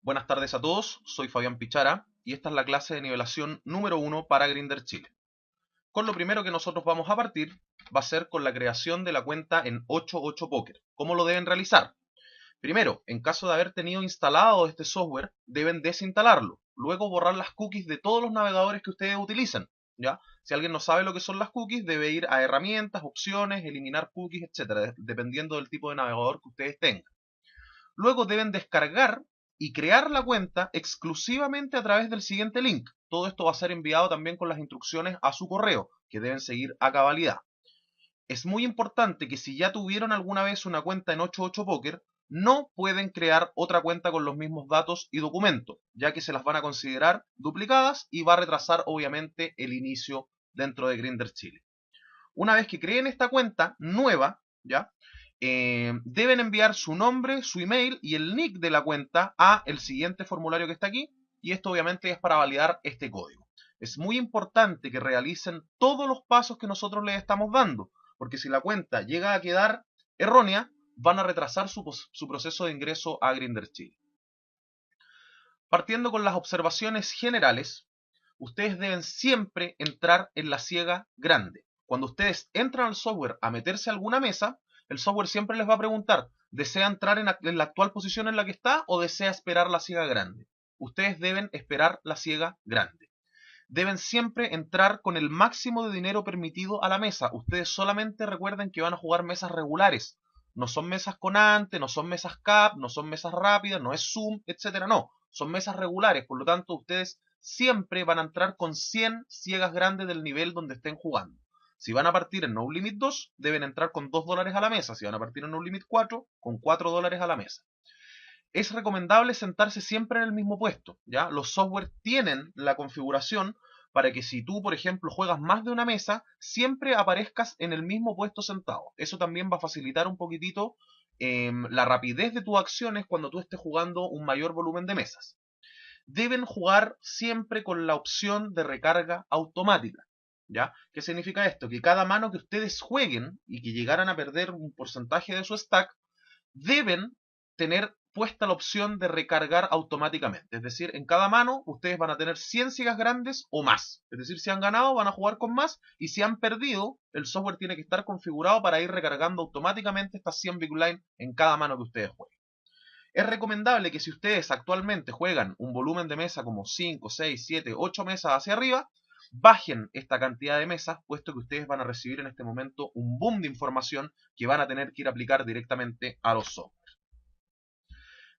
Buenas tardes a todos, soy Fabián Pichara y esta es la clase de nivelación número 1 para Grindr Chile. Con lo primero que nosotros vamos a partir va a ser con la creación de la cuenta en 88 Poker. ¿Cómo lo deben realizar? Primero, en caso de haber tenido instalado este software, deben desinstalarlo. Luego borrar las cookies de todos los navegadores que ustedes utilicen. ¿Ya? Si alguien no sabe lo que son las cookies, debe ir a herramientas, opciones, eliminar cookies, etcétera, dependiendo del tipo de navegador que ustedes tengan. Luego deben descargar y crear la cuenta exclusivamente a través del siguiente link. Todo esto va a ser enviado también con las instrucciones a su correo, que deben seguir a cabalidad. Es muy importante que si ya tuvieron alguna vez una cuenta en 88 Poker, no pueden crear otra cuenta con los mismos datos y documentos, ya que se las van a considerar duplicadas y va a retrasar obviamente el inicio dentro de Grindr Chile. Una vez que creen esta cuenta nueva, ¿ya? Deben enviar su nombre, su email y el nick de la cuenta a el siguiente formulario que está aquí, y esto obviamente es para validar este código. Es muy importante que realicen todos los pasos que nosotros les estamos dando, porque si la cuenta llega a quedar errónea, van a retrasar su proceso de ingreso a Grindr Chile. Partiendo con las observaciones generales, ustedes deben siempre entrar en la ciega grande. Cuando ustedes entran al software a meterse a alguna mesa, el software siempre les va a preguntar, ¿desea entrar en la actual posición en la que está o desea esperar la ciega grande? Ustedes deben esperar la ciega grande. Deben siempre entrar con el máximo de dinero permitido a la mesa. Ustedes solamente recuerden que van a jugar mesas regulares. No son mesas con ante, no son mesas cap, no son mesas rápidas, no es Zoom, etcétera. No, son mesas regulares. Por lo tanto, ustedes siempre van a entrar con 100 ciegas grandes del nivel donde estén jugando. Si van a partir en No Limit 2, deben entrar con $2 a la mesa. Si van a partir en No Limit 4, con $4 a la mesa. Es recomendable sentarse siempre en el mismo puesto, ¿ya? Los software tienen la configuración para que si tú, por ejemplo, juegas más de una mesa, siempre aparezcas en el mismo puesto sentado. Eso también va a facilitar un poquitito la rapidez de tus acciones cuando tú estés jugando un mayor volumen de mesas. Deben jugar siempre con la opción de recarga automática. ¿Ya? ¿Qué significa esto? Que cada mano que ustedes jueguen y que llegaran a perder un porcentaje de su stack, deben tener puesta la opción de recargar automáticamente. Es decir, en cada mano ustedes van a tener 100 ciegas grandes o más. Es decir, si han ganado van a jugar con más y si han perdido, el software tiene que estar configurado para ir recargando automáticamente estas 100 big line en cada mano que ustedes jueguen. Es recomendable que si ustedes actualmente juegan un volumen de mesa como 5, 6, 7, 8 mesas hacia arriba, bajen esta cantidad de mesas, puesto que ustedes van a recibir en este momento un boom de información que van a tener que ir a aplicar directamente a los software.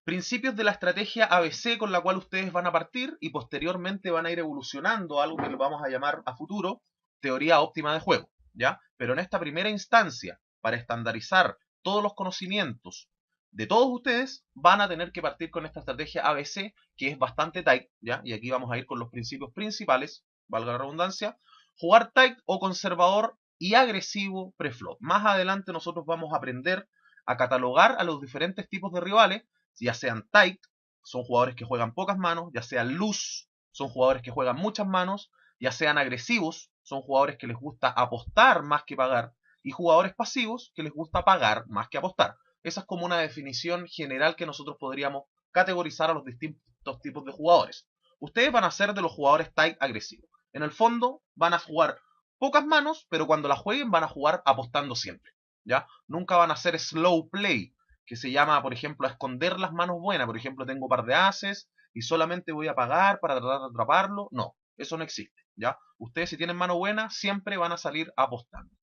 Principios de la estrategia ABC con la cual ustedes van a partir y posteriormente van a ir evolucionando a algo que lo vamos a llamar a futuro teoría óptima de juego, ¿ya? Pero en esta primera instancia, para estandarizar todos los conocimientos de todos ustedes, van a tener que partir con esta estrategia ABC, que es bastante tight, ¿ya? Y aquí vamos a ir con los principios principales, valga la redundancia. Jugar tight o conservador y agresivo preflop. Más adelante nosotros vamos a aprender a catalogar a los diferentes tipos de rivales, ya sean tight, son jugadores que juegan pocas manos, ya sean loose, son jugadores que juegan muchas manos, ya sean agresivos, son jugadores que les gusta apostar más que pagar, y jugadores pasivos que les gusta pagar más que apostar. Esa es como una definición general que nosotros podríamos categorizar a los distintos tipos de jugadores. Ustedes van a ser de los jugadores tight agresivos. En el fondo van a jugar pocas manos, pero cuando la jueguen van a jugar apostando siempre. ¿Ya? Nunca van a hacer slow play, que se llama, por ejemplo, a esconder las manos buenas. Por ejemplo, tengo un par de ases y solamente voy a pagar para tratar de atraparlo. No, eso no existe, ¿ya? Ustedes si tienen mano buena, siempre van a salir apostando.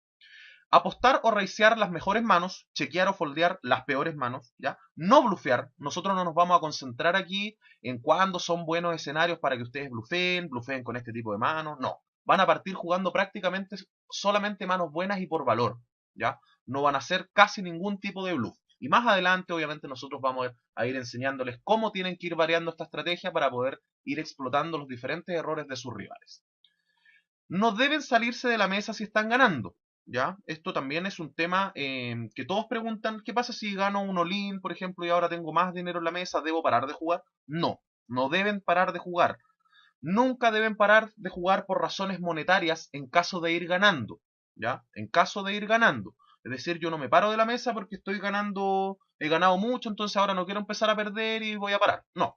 Apostar o raisear las mejores manos, chequear o foldear las peores manos, ¿ya? No blufear. Nosotros no nos vamos a concentrar aquí en cuándo son buenos escenarios para que ustedes blufeen con este tipo de manos. No. Van a partir jugando prácticamente solamente manos buenas y por valor, ¿ya? No van a hacer casi ningún tipo de bluff. Y más adelante, obviamente, nosotros vamos a ir enseñándoles cómo tienen que ir variando esta estrategia para poder ir explotando los diferentes errores de sus rivales. No deben salirse de la mesa si están ganando, ¿ya? Esto también es un tema que todos preguntan, ¿qué pasa si gano un all-in, por ejemplo, y ahora tengo más dinero en la mesa? ¿Debo parar de jugar? No, no deben parar de jugar. Nunca deben parar de jugar por razones monetarias en caso de ir ganando, ¿ya? En caso de ir ganando. Es decir, yo no me paro de la mesa porque estoy ganando, he ganado mucho, entonces ahora no quiero empezar a perder y voy a parar. No.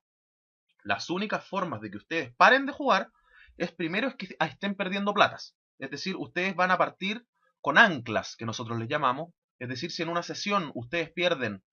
Las únicas formas de que ustedes paren de jugar es primero es que estén perdiendo platas. Es decir, ustedes van a partir con anclas, que nosotros les llamamos. Es decir, si en una sesión ustedes pierden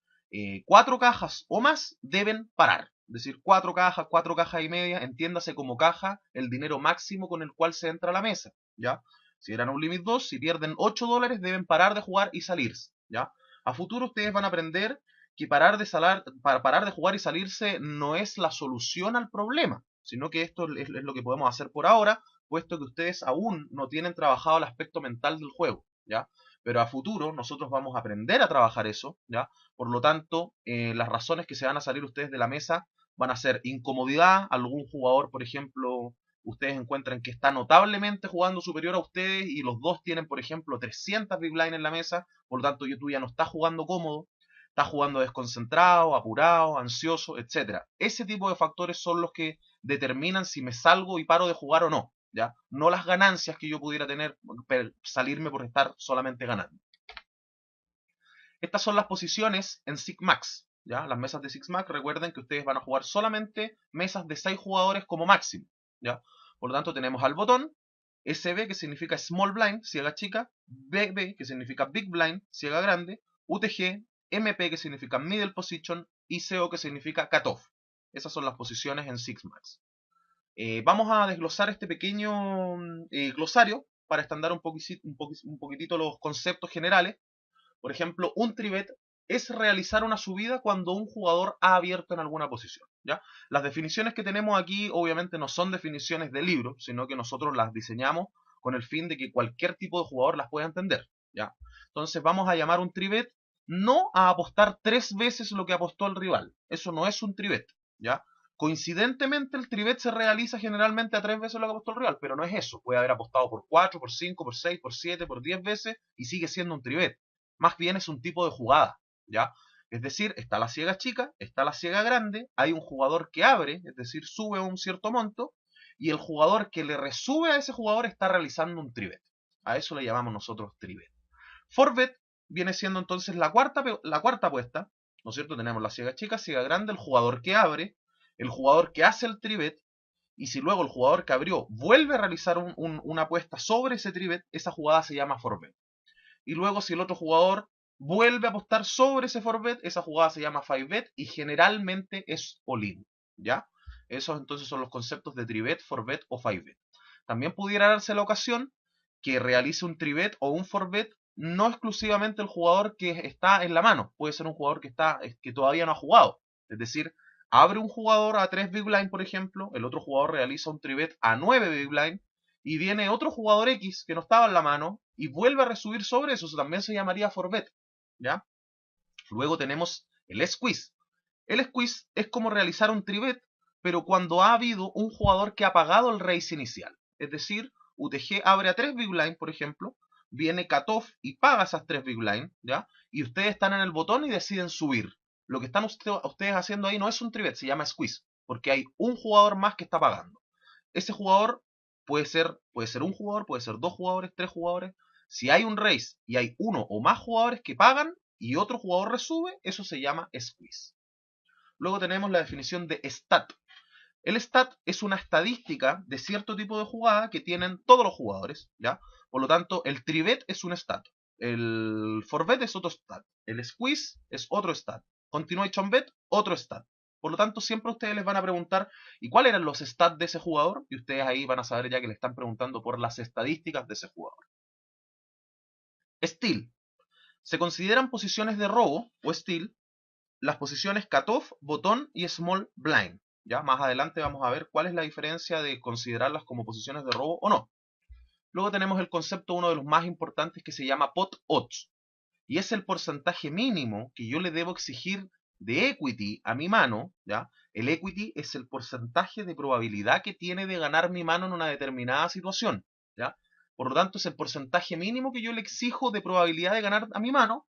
4 cajas o más, deben parar. Es decir, 4 cajas y media, entiéndase como caja el dinero máximo con el cual se entra a la mesa. ¿Ya? Si eran un Limit 2, si pierden $8, deben parar de jugar y salirse. ¿Ya? A futuro ustedes van a aprender que parar de jugar y salirse no es la solución al problema, sino que esto es lo que podemos hacer por ahora, puesto que ustedes aún no tienen trabajado el aspecto mental del juego, ¿ya? Pero a futuro nosotros vamos a aprender a trabajar eso, ¿ya? Por lo tanto, las razones que se van a salir ustedes de la mesa van a ser incomodidad, algún jugador, por ejemplo, ustedes encuentran que está notablemente jugando superior a ustedes y los dos tienen, por ejemplo, 300 big blind en la mesa, por lo tanto tú ya no estás jugando cómodo, estás jugando desconcentrado, apurado, ansioso, etc. Ese tipo de factores son los que determinan si me salgo y paro de jugar o no, ¿ya? No las ganancias que yo pudiera tener, salirme por estar solamente ganando. Estas son las posiciones en Sigmax, ¿ya? Las mesas de Sigmax, recuerden que ustedes van a jugar solamente mesas de 6 jugadores como máximo, ¿ya? Por lo tanto, tenemos al botón SB, que significa Small Blind, ciega chica, BB, que significa Big Blind, ciega grande, UTG, MP, que significa Middle Position, y CO, que significa Cutoff. Esas son las posiciones en Sigmax. Vamos a desglosar este pequeño glosario para estandar un poquitito los conceptos generales. Por ejemplo, un tribet es realizar una subida cuando un jugador ha abierto en alguna posición, ¿ya? Las definiciones que tenemos aquí obviamente no son definiciones de libro, sino que nosotros las diseñamos con el fin de que cualquier tipo de jugador las pueda entender, ¿ya? Entonces vamos a llamar un tribet no a apostar 3 veces lo que apostó el rival. Eso no es un tribet, ¿ya? Coincidentemente el tribet se realiza generalmente a 3 veces lo que apostó el rival, pero no es eso. Puede haber apostado por 4, por 5, por 6, por 7, por 10 veces y sigue siendo un tribet. Más bien es un tipo de jugada, ¿ya? Es decir, está la ciega chica, está la ciega grande, hay un jugador que abre, es decir, sube a un cierto monto, y el jugador que le resube a ese jugador está realizando un tribet. A eso le llamamos nosotros tribet. Forbet viene siendo entonces la cuarta apuesta, ¿no es cierto? Tenemos la ciega chica, ciega grande, el jugador que abre, el jugador que hace el tribet, y si luego el jugador que abrió vuelve a realizar una apuesta sobre ese tribet, esa jugada se llama forbet. Y luego si el otro jugador vuelve a apostar sobre ese forbet, esa jugada se llama 5bet y generalmente es all-in, ¿ya? Esos entonces son los conceptos de tribet, forbet o 5bet. También pudiera darse la ocasión que realice un tribet o un forbet no exclusivamente el jugador que está en la mano, puede ser un jugador que todavía no ha jugado, es decir, abre un jugador a 3 big blind, por ejemplo, el otro jugador realiza un tribet a 9 big blind, y viene otro jugador X que no estaba en la mano y vuelve a resubir sobre eso también se llamaría forbet, ¿ya? Luego tenemos el squeeze. El squeeze es como realizar un tribet, pero cuando ha habido un jugador que ha pagado el raise inicial. Es decir, UTG abre a 3 big blind, por ejemplo, viene Cutoff y paga esas 3 big blind, ¿ya? Y ustedes están en el botón y deciden subir. Lo que están ustedes haciendo ahí no es un tribet, se llama squeeze, porque hay un jugador más que está pagando. Ese jugador puede ser un jugador, puede ser 2 jugadores, 3 jugadores. Si hay un raise y hay uno o más jugadores que pagan y otro jugador resube, eso se llama squeeze. Luego tenemos la definición de stat. El stat es una estadística de cierto tipo de jugada que tienen todos los jugadores, ¿ya? Por lo tanto, el tribet es un stat, el forbet es otro stat, el squeeze es otro stat, continuation bet, otro stat. Por lo tanto, siempre ustedes les van a preguntar ¿y cuáles eran los stats de ese jugador? Y ustedes ahí van a saber ya que le están preguntando por las estadísticas de ese jugador. Steal. Se consideran posiciones de robo o steal las posiciones cutoff, botón y small blind. ¿Ya? Más adelante vamos a ver cuál es la diferencia de considerarlas como posiciones de robo o no. Luego tenemos el concepto, uno de los más importantes, que se llama pot odds. Y es el porcentaje mínimo que yo le debo exigir de equity a mi mano, ¿ya? El equity es el porcentaje de probabilidad que tiene de ganar mi mano en una determinada situación, ¿ya? Por lo tanto, es el porcentaje mínimo que yo le exijo de probabilidad de ganar a mi mano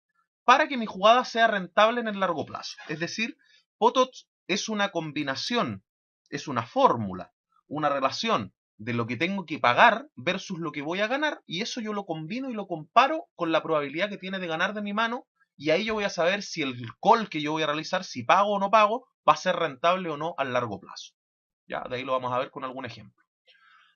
para que mi jugada sea rentable en el largo plazo. Es decir, pot odds es una combinación, es una fórmula, una relación de lo que tengo que pagar versus lo que voy a ganar, y eso yo lo combino y lo comparo con la probabilidad que tiene de ganar de mi mano, y ahí yo voy a saber si el call que yo voy a realizar, si pago o no pago, va a ser rentable o no a largo plazo. ¿ya? De ahí lo vamos a ver con algún ejemplo.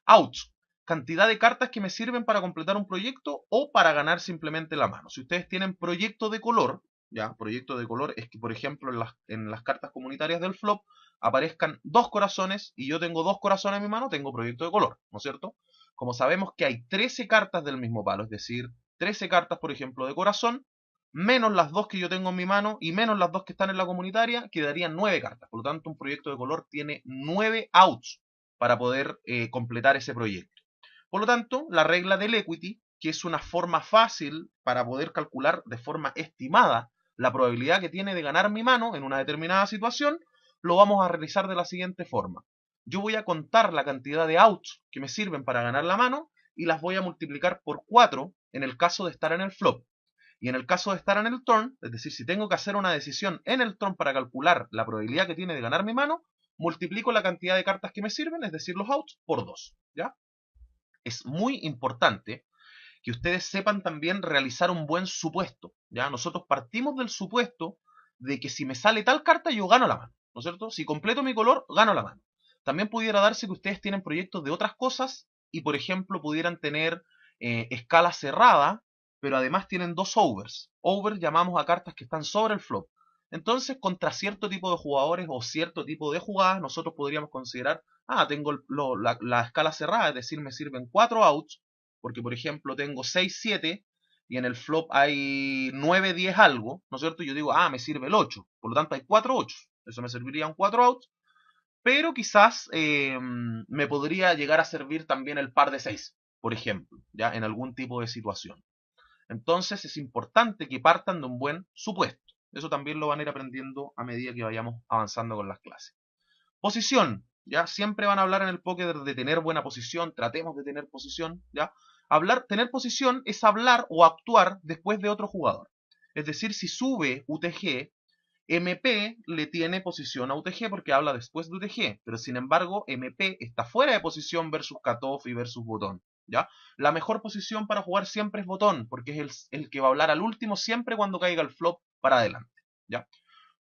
Outs, cantidad de cartas que me sirven para completar un proyecto o para ganar simplemente la mano. Si ustedes tienen proyecto de color, ya, proyecto de color es que, por ejemplo, en las cartas comunitarias del flop aparezcan 2 corazones y yo tengo 2 corazones en mi mano, tengo proyecto de color, ¿no es cierto? Como sabemos que hay 13 cartas del mismo palo, es decir, 13 cartas, por ejemplo, de corazón, menos las 2 que yo tengo en mi mano y menos las 2 que están en la comunitaria, quedarían 9 cartas. Por lo tanto, un proyecto de color tiene 9 outs para poder completar ese proyecto. Por lo tanto, la regla del equity, que es una forma fácil para poder calcular de forma estimada la probabilidad que tiene de ganar mi mano en una determinada situación, lo vamos a realizar de la siguiente forma. Yo voy a contar la cantidad de outs que me sirven para ganar la mano y las voy a multiplicar por 4 en el caso de estar en el flop. Y en el caso de estar en el turn, es decir, si tengo que hacer una decisión en el turn para calcular la probabilidad que tiene de ganar mi mano, multiplico la cantidad de cartas que me sirven, es decir, los outs, por 2. ¿Ya? Es muy importante que ustedes sepan también realizar un buen supuesto. ¿Ya? Nosotros partimos del supuesto de que si me sale tal carta, yo gano la mano. ¿No es cierto? Si completo mi color, gano la mano. También pudiera darse que ustedes tienen proyectos de otras cosas y, por ejemplo, pudieran tener escala cerrada, pero además tienen 2 overs. Over llamamos a cartas que están sobre el flop. Entonces, contra cierto tipo de jugadores o cierto tipo de jugadas, nosotros podríamos considerar, tengo la escala cerrada, es decir, me sirven 4 outs, porque por ejemplo tengo 6, 7 y en el flop hay 9, 10 algo, ¿no es cierto? Y yo digo, me sirve el 8, por lo tanto hay 4 8. Eso me servirían 4 outs, pero quizás me podría llegar a servir también el par de 6, por ejemplo, ya en algún tipo de situación. Entonces es importante que partan de un buen supuesto. Eso también lo van a ir aprendiendo a medida que vayamos avanzando con las clases. Posición, ¿ya? Siempre van a hablar en el póker de tener buena posición, tratemos de tener posición, ¿ya? Tener posición es hablar o actuar después de otro jugador. Es decir, si sube UTG, MP le tiene posición a UTG porque habla después de UTG, pero sin embargo MP está fuera de posición versus cutoff y versus botón. ¿Ya? La mejor posición para jugar siempre es botón, porque es el que va a hablar al último siempre cuando caiga el flop para adelante. ¿Ya?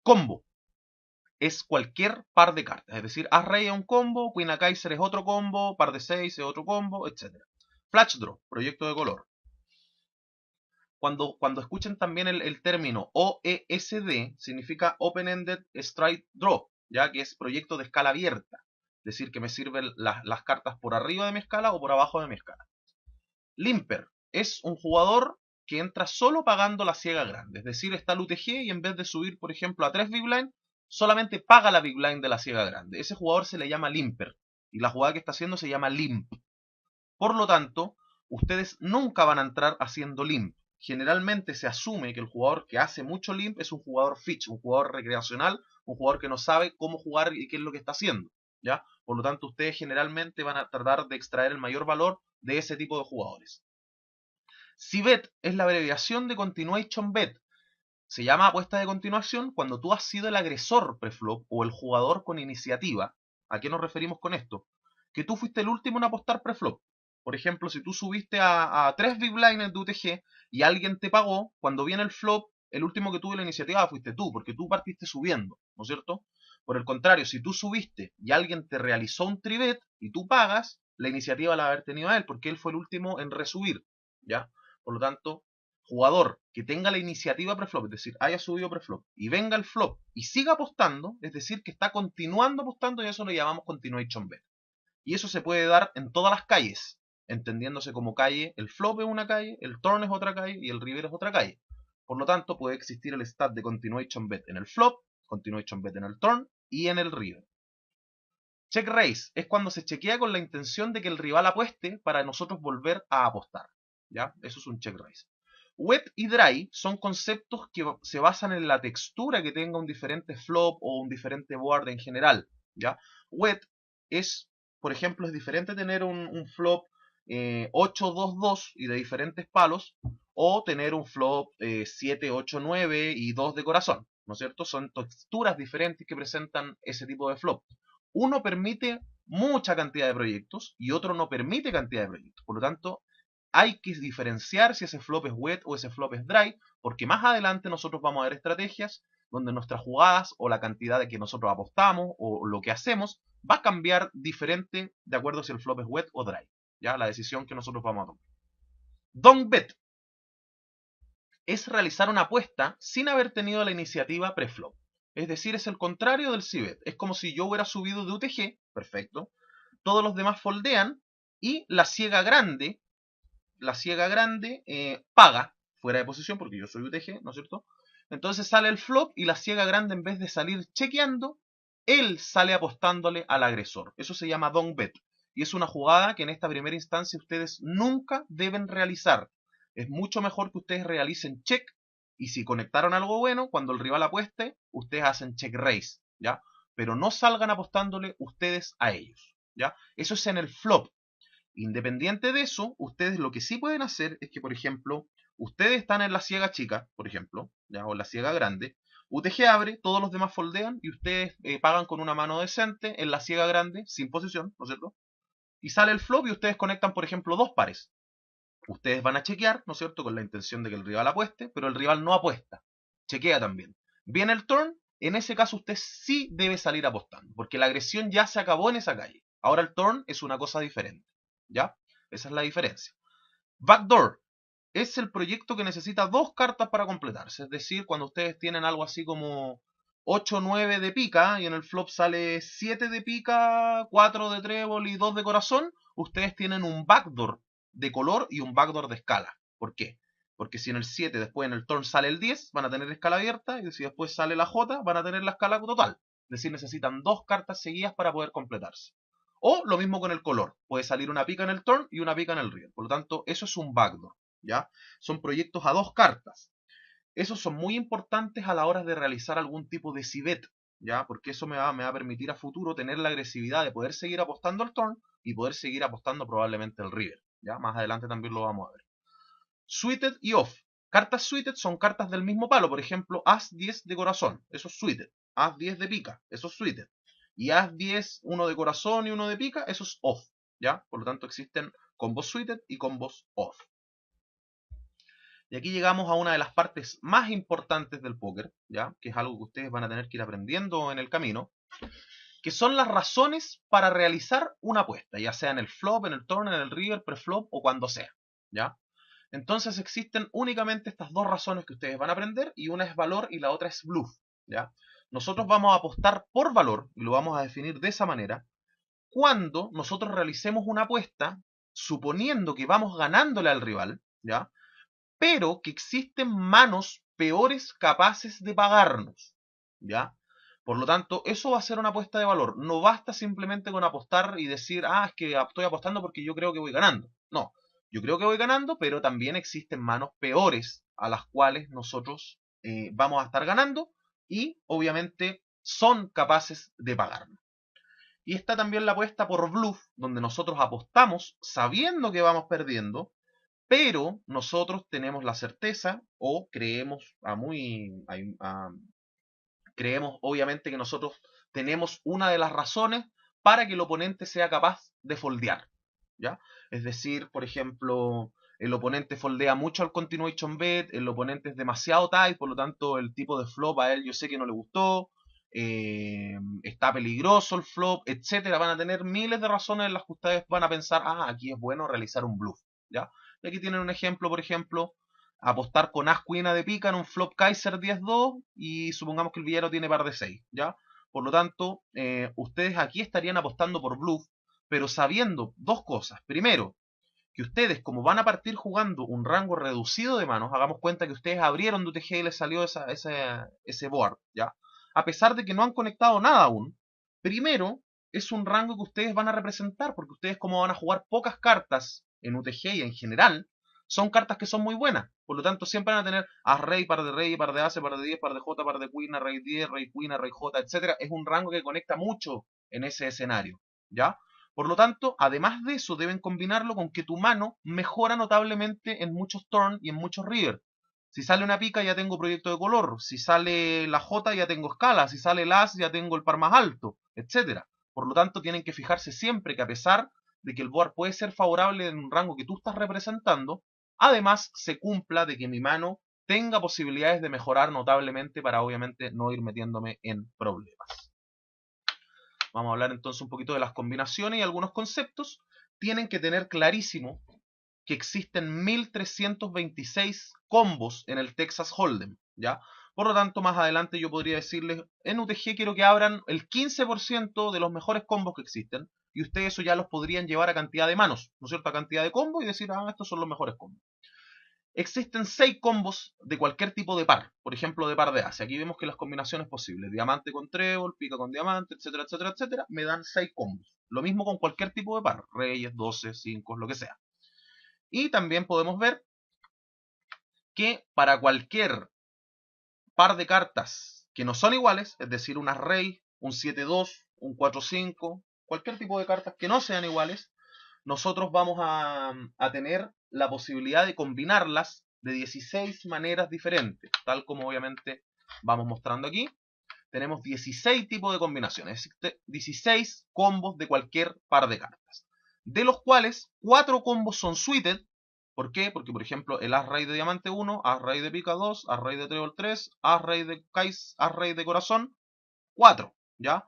Combo es cualquier par de cartas, es decir, As Rey es un combo, Queen a Kaiser es otro combo, par de 6 es otro combo, etc. Flash Draw, proyecto de color. Cuando escuchen también el término OESD, significa Open-Ended Straight Draw, ya que es proyecto de escala abierta. Es decir, que me sirven las cartas por arriba de mi escala o por abajo de mi escala. Limper es un jugador que entra solo pagando la ciega grande. Es decir, está el UTG y en vez de subir, por ejemplo, a 3 Big Blind, solamente paga la Big Blind de la ciega grande. Ese jugador se le llama Limper. Y la jugada que está haciendo se llama Limp. Por lo tanto, ustedes nunca van a entrar haciendo limp. Generalmente se asume que el jugador que hace mucho limp es un jugador fitch, un jugador recreacional, un jugador que no sabe cómo jugar y qué es lo que está haciendo. ¿Ya? Por lo tanto, ustedes generalmente van a tratar de extraer el mayor valor de ese tipo de jugadores. Si bet es la abreviación de continuation bet. Se llama apuesta de continuación cuando tú has sido el agresor preflop o el jugador con iniciativa. ¿A qué nos referimos con esto? Que tú fuiste el último en apostar preflop. Por ejemplo, si tú subiste a 3 big blinds de UTG y alguien te pagó, cuando viene el flop, el último que tuvo la iniciativa fuiste tú, porque tú partiste subiendo, ¿no es cierto? Por el contrario, si tú subiste y alguien te realizó un tribet y tú pagas, la iniciativa la va a haber tenido a él, porque él fue el último en resubir, ¿ya? Por lo tanto, jugador que tenga la iniciativa preflop, es decir, haya subido preflop y venga el flop y siga apostando, es decir, que está continuando apostando, y eso lo llamamos continuation bet. Y eso se puede dar en todas las calles, entendiéndose como calle, el flop es una calle, el turn es otra calle y el river es otra calle. Por lo tanto, puede existir el stat de continuation bet en el flop, continuation bet en el turn y en el river. Check raise es cuando se chequea con la intención de que el rival apueste para nosotros volver a apostar. ¿Ya? Eso es un check raise. Wet y dry son conceptos que se basan en la textura que tenga un diferente flop o un diferente board en general. ¿Ya? Wet es, por ejemplo, es diferente tener un flop 8-2-2 y de diferentes palos o tener un flop 7-8-9 y 2 de corazón. ¿No es cierto? Son texturas diferentes que presentan ese tipo de flop. Uno permite mucha cantidad de proyectos y otro no permite cantidad de proyectos. Por lo tanto, hay que diferenciar si ese flop es wet o ese flop es dry, porque más adelante nosotros vamos a ver estrategias donde nuestras jugadas o la cantidad de que nosotros apostamos o lo que hacemos va a cambiar diferente de acuerdo si el flop es wet o dry. ¿Ya? La decisión que nosotros vamos a tomar. Don't bet es realizar una apuesta sin haber tenido la iniciativa preflop. Es decir, es el contrario del c-bet. Es como si yo hubiera subido de UTG, perfecto. Todos los demás foldean y la ciega grande paga fuera de posición porque yo soy UTG, ¿no es cierto? Entonces sale el flop y la ciega grande, en vez de salir chequeando, él sale apostándole al agresor. Eso se llama don't bet. Y es una jugada que en esta primera instancia ustedes nunca deben realizar. Es mucho mejor que ustedes realicen check y si conectaron algo bueno, cuando el rival apueste, ustedes hacen check raise, ¿ya? Pero no salgan apostándole ustedes a ellos, ¿ya? Eso es en el flop. Independiente de eso, ustedes lo que sí pueden hacer es que, por ejemplo, ustedes están en la ciega chica, por ejemplo, ¿ya? O en la ciega grande, UTG abre, todos los demás foldean y ustedes pagan con una mano decente en la ciega grande, sin posición, ¿no es cierto? Y sale el flop y ustedes conectan, por ejemplo, dos pares. Ustedes van a chequear, ¿no es cierto?, con la intención de que el rival apueste, pero el rival no apuesta. Chequea también. Viene el turn, en ese caso usted sí debe salir apostando, porque la agresión ya se acabó en esa calle. Ahora el turn es una cosa diferente, ¿ya? Esa es la diferencia. Backdoor es el proyecto que necesita dos cartas para completarse. Es decir, cuando ustedes tienen algo así como 8, 9 de pica y en el flop sale 7 de pica, 4 de trébol y 2 de corazón, ustedes tienen un backdoor de color y un backdoor de escala. ¿Por qué? Porque si en el 7 después en el turn sale el 10, van a tener escala abierta, y si después sale la J, van a tener la escala total. Es decir, necesitan dos cartas seguidas para poder completarse. O lo mismo con el color. Puede salir una pica en el turn y una pica en el river. Por lo tanto, eso es un backdoor, ¿ya? Son proyectos a dos cartas. Esos son muy importantes a la hora de realizar algún tipo de c-bet, ¿ya? Porque eso me va a permitir a futuro tener la agresividad de poder seguir apostando al turn y poder seguir apostando probablemente el river, ¿ya? Más adelante también lo vamos a ver. Suited y off. Cartas suited son cartas del mismo palo. Por ejemplo, as 10 de corazón. Eso es suited. As 10 de pica. Eso es suited. Y as 10, uno de corazón y uno de pica. Eso es off. ¿Ya? Por lo tanto, existen combos suited y combos off. Y aquí llegamos a una de las partes más importantes del póker, ¿ya? Que es algo que ustedes van a tener que ir aprendiendo en el camino, que son las razones para realizar una apuesta, ya sea en el flop, en el turn, en el river, preflop o cuando sea, ¿ya? Entonces existen únicamente estas dos razones que ustedes van a aprender, y una es valor y la otra es bluff, ¿ya? Nosotros vamos a apostar por valor, y lo vamos a definir de esa manera, cuando nosotros realicemos una apuesta suponiendo que vamos ganándole al rival, ¿ya? Pero que existen manos peores capaces de pagarnos, ¿ya? Por lo tanto, eso va a ser una apuesta de valor. No basta simplemente con apostar y decir, es que estoy apostando porque yo creo que voy ganando. No, yo creo que voy ganando, pero también existen manos peores a las cuales nosotros vamos a estar ganando y obviamente son capaces de pagarnos. Y está también la apuesta por bluff, donde nosotros apostamos sabiendo que vamos perdiendo, pero nosotros tenemos la certeza o creemos obviamente que nosotros tenemos una de las razones para que el oponente sea capaz de foldear, ¿ya? Es decir, por ejemplo, el oponente foldea mucho al continuation bet, el oponente es demasiado tight, por lo tanto el tipo de flop a él yo sé que no le gustó, está peligroso el flop, etcétera. Van a tener miles de razones en las que ustedes van a pensar, aquí es bueno realizar un bluff, ¿ya? Y aquí tienen un ejemplo, por ejemplo, apostar con as queen de pica en un flop Kaiser 10-2 y supongamos que el villano tiene par de 6, ¿ya? Por lo tanto, ustedes aquí estarían apostando por bluff, pero sabiendo dos cosas. Primero, que ustedes, como van a partir jugando un rango reducido de manos, hagamos cuenta que ustedes abrieron de UTG y les salió ese board, ¿ya? A pesar de que no han conectado nada aún, primero es un rango que ustedes van a representar, porque ustedes, como van a jugar pocas cartas en UTG y en general, son cartas que son muy buenas. Por lo tanto, siempre van a tener as rey, par de rey, par de ace, par de 10, par de j, par de queen, rey 10, rey queen, rey j, etc. Es un rango que conecta mucho en ese escenario, ¿ya? Por lo tanto, además de eso, deben combinarlo con que tu mano mejora notablemente en muchos turn y en muchos river. Si sale una pica ya tengo proyecto de color, si sale la J ya tengo escala, si sale el as ya tengo el par más alto, etc. Por lo tanto, tienen que fijarse siempre que, a pesar de que el board puede ser favorable en un rango que tú estás representando, además se cumpla de que mi mano tenga posibilidades de mejorar notablemente para obviamente no ir metiéndome en problemas. vamos a hablar entonces un poquito de las combinaciones y algunos conceptos. Tienen que tener clarísimo que existen 1326 combos en el Texas Hold'em, ¿ya? Por lo tanto, más adelante yo podría decirles, en UTG quiero que abran el 15% de los mejores combos que existen, y ustedes eso ya los podrían llevar a cantidad de manos, ¿no es cierto? A cantidad de combos y decir, ah, estos son los mejores combos. Existen 6 combos de cualquier tipo de par, por ejemplo de par de ace. Aquí vemos que las combinaciones posibles, diamante con trébol, pica con diamante, etcétera, etcétera, etcétera, me dan 6 combos. Lo mismo con cualquier tipo de par, reyes, 12, 5, lo que sea. Y también podemos ver que para cualquier par de cartas que no son iguales, es decir, una rey, un 7-2, un 4-5, cualquier tipo de cartas que no sean iguales, nosotros vamos a tener la posibilidad de combinarlas de 16 maneras diferentes, tal como obviamente vamos mostrando aquí. Tenemos 16 tipos de combinaciones, 16 combos de cualquier par de cartas, de los cuales 4 combos son suited. ¿Por qué? Porque, por ejemplo, el as-rey de diamante 1, as-rey de pica 2, as-rey de trébol 3, as-rey de kais, as-rey de corazón 4, ¿ya?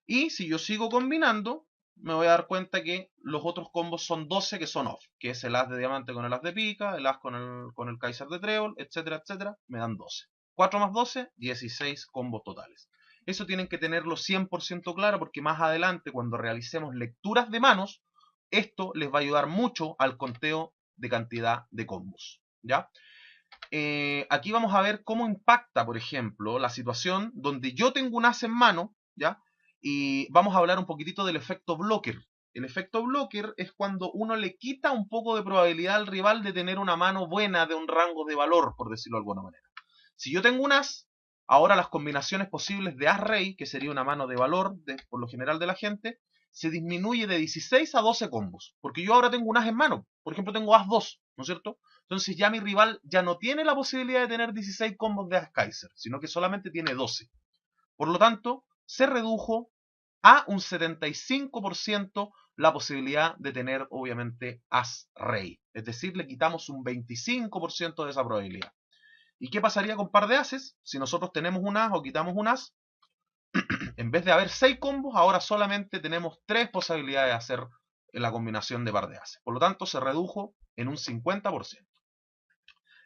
Y si yo sigo combinando, me voy a dar cuenta que los otros combos son 12 que son off, que es el as de diamante con el as de pica, el as con el kaiser de trébol, etcétera, etcétera, me dan 12. 4 más 12, 16 combos totales. Eso tienen que tenerlo 100% claro porque más adelante, cuando realicemos lecturas de manos, esto les va a ayudar mucho al conteo de cantidad de combos, ¿ya? Aquí vamos a ver cómo impacta, por ejemplo, la situación donde yo tengo un as en mano, ¿ya? Y vamos a hablar un poquitito del efecto blocker. El efecto blocker es cuando uno le quita un poco de probabilidad al rival de tener una mano buena de un rango de valor, por decirlo de alguna manera. Si yo tengo un as, ahora las combinaciones posibles de as-rey, que sería una mano de valor por lo general de la gente, se disminuye de 16 a 12 combos. Porque yo ahora tengo un as en mano. Por ejemplo, tengo as-2, ¿no es cierto? Entonces ya mi rival ya no tiene la posibilidad de tener 16 combos de as-kaiser, sino que solamente tiene 12. Por lo tanto, se redujo a un 75% la posibilidad de tener, obviamente, as-rey. Es decir, le quitamos un 25% de esa probabilidad. ¿Y qué pasaría con par de ases? Si nosotros tenemos un as o quitamos un as, en vez de haber 6 combos, ahora solamente tenemos 3 posibilidades de hacer la combinación de par de ases. Por lo tanto, se redujo en un 50%.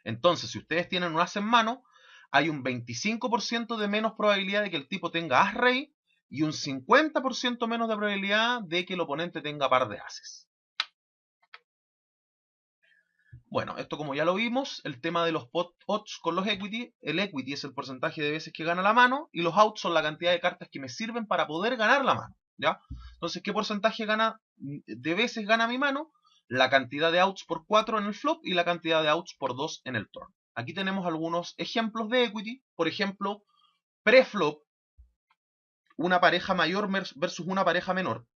Entonces, si ustedes tienen un as en mano, hay un 25% de menos probabilidad de que el tipo tenga as-rey y un 50% menos de probabilidad de que el oponente tenga par de ases. Bueno, esto como ya lo vimos, el tema de los pot odds con los equity, el equity es el porcentaje de veces que gana la mano y los outs son la cantidad de cartas que me sirven para poder ganar la mano, ¿ya? Entonces, ¿qué porcentaje de veces gana mi mano? La cantidad de outs por 4 en el flop y la cantidad de outs por 2 en el turn. Aquí tenemos algunos ejemplos de equity, por ejemplo, pre-flop, una pareja mayor versus una pareja menor.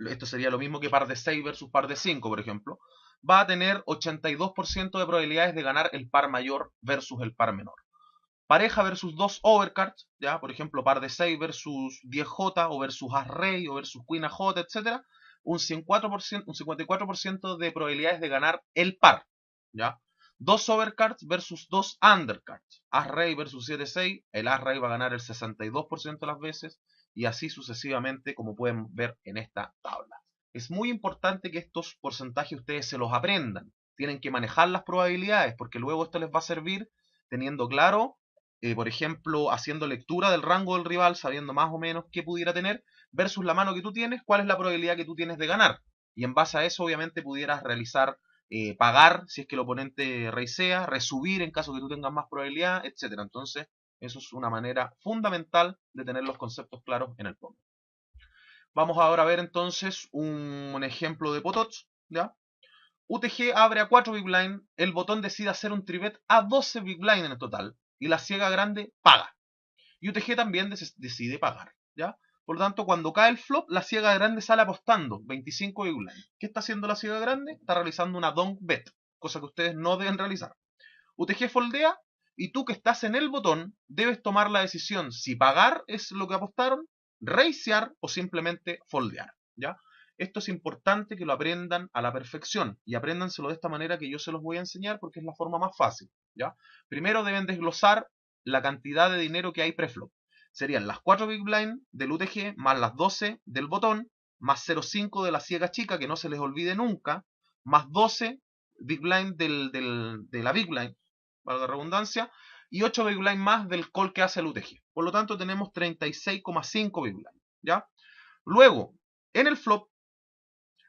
Esto sería lo mismo que par de 6 versus par de 5, por ejemplo, va a tener 82% de probabilidades de ganar el par mayor versus el par menor. Pareja versus 2 overcards, ya, por ejemplo, par de 6 versus 10J o versus As-Rey o versus Queen AJ, etc. Un 54% de probabilidades de ganar el par, ya. 2 overcards versus 2 undercards. As-Rey versus 7-6, el As-Rey va a ganar el 62% de las veces y así sucesivamente, como pueden ver en esta tabla. Es muy importante que estos porcentajes ustedes se los aprendan. Tienen que manejar las probabilidades porque luego esto les va a servir teniendo claro, por ejemplo, haciendo lectura del rango del rival, sabiendo más o menos qué pudiera tener, versus la mano que tú tienes, cuál es la probabilidad que tú tienes de ganar. Y en base a eso, obviamente, pudieras realizar pagar si es que el oponente raisea, resubir en caso que tú tengas más probabilidad, etc. Entonces, eso es una manera fundamental de tener los conceptos claros en el póker. Vamos ahora a ver entonces un ejemplo de pot odds, ¿ya? UTG abre a 4 big blind, el botón decide hacer un tribet a 12 big blind en el total, y la ciega grande paga. Y UTG también decide pagar, ¿ya? Por lo tanto, cuando cae el flop, la ciega grande sale apostando 25 big blind. ¿Qué está haciendo la ciega grande? Está realizando una donk bet, cosa que ustedes no deben realizar. UTG foldea, y tú que estás en el botón, debes tomar la decisión si pagar es lo que apostaron, raisear o simplemente foldear, ¿ya? Esto es importante que lo aprendan a la perfección y apréndanselo de esta manera que yo se los voy a enseñar porque es la forma más fácil, ¿ya? Primero deben desglosar la cantidad de dinero que hay preflop. serían las 4 big blind del UTG más las 12 del botón, más 0,5 de la ciega chica, que no se les olvide nunca, más 12 big blind de la big blind, valga la redundancia, y 8 big blind más del call que hace el UTG. Por lo tanto, tenemos 36,5 big blind, ¿ya? Luego, en el flop,